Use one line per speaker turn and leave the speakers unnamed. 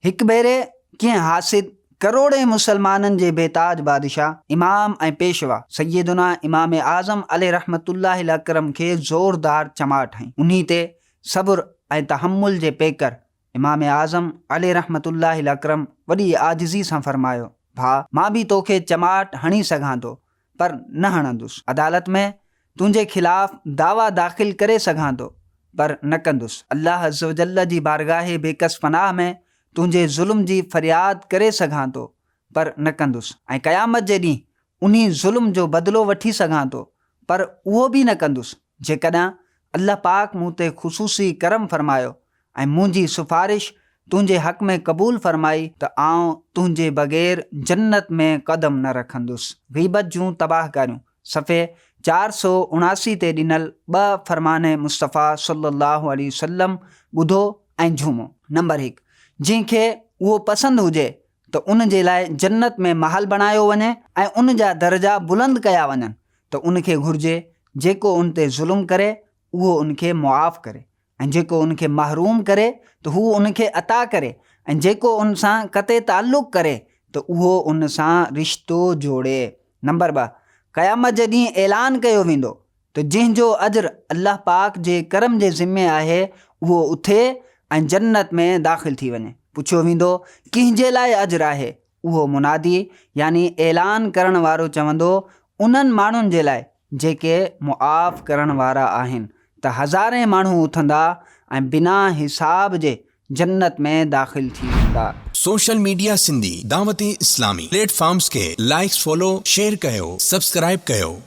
हिक भेरे कीअं हासिद करोड़े मुसलमाननि जे बेताज बादशाह इमाम ऐं पेशवा सैयदुना इमाम आज़म अलैहि रहमतुल्लाहि अकरम खे ज़ोरदार चमाट हईं। उन्ही ते सब्र ऐं तहम्मुल जे पेकर इमाम आज़म अलैहि रहमतुल्लाहि अकरम वॾी आजिज़ी सां फरमायो, भाउ मां बि तोखे चमाट हणी सघां थो पर न हणंदुसि। अदालत में तुंहिंजे ख़िलाफ़ दावा दाख़िल करे सघां थो पर न कंदुसि। अल्लाह अज़्ज़ व जल्ल जी बारगाह बेकस पनाह में तुंहिंजे ज़ुल्म जी फ़रियाद करे सघां थो पर न कंदुसि। ऐं क़यामत जे ॾींहुं उन्ही ज़ुल्म जो बदिलो वठी सघां थो पर उहो बि न कंदुसि जेकॾहिं अल्लाह पाक मूं ते ख़ुसूसी करम फरमायो ऐं मुंहिंजी सिफ़ारिश तुंहिंजे हक़ में क़बूल फरमाई त आउं तुंहिंजे बग़ैर जन्नत में क़दम न रखंदुसि। ग़ीबत जूं तबाहकारियूं सफ़े 479 ते ॾिनल 2 फ़रमान मुस्तफ़ा सल्लल्लाहु अलैहि वसल्लम ॿुधो ऐं झूमो। नंबर 1, जंहिंखे उहो पसंदि हुजे त उन जे लाइ जन्नत में महल बणायो वञे ऐं उन जा दर्जा बुलंद कया वञनि त उनखे घुरिजे जेको उन ते ज़ुल्म करे उहो उनखे मुआफ़ करे ऐं जेको उनखे महरूम करे त हू उनखे अता करे ऐं जेको उन सां क़ते ताल्लुक़ करे त उहो उन सां रिश्तो जोड़े। नंबर 2, क़यामत जे ॾींहुं ऐलान कयो वेंदो त जंहिंजो अजर अल्लाह पाक जे करम जे ज़िम्मे आहे उहो उथे ऐं जन्नत में दाख़िल थी वञे। पुछियो वेंदो कंहिंजे लाइ अजर आहे? उहो मुनादी यानी ऐलान करण वारो चवंदो उन्हनि माण्हुनि जे लाइ जेके मुआफ़ करण वारा आहिनि त हज़ारें माण्हू उथंदा ऐं बिना हिसाब जे जन्नत में दाख़िल थी वेंदा।
Social media Sindhi Dawat Islami platforms के लाइक्स फॉलो शेयर कयो सब्सक्राइब कयो।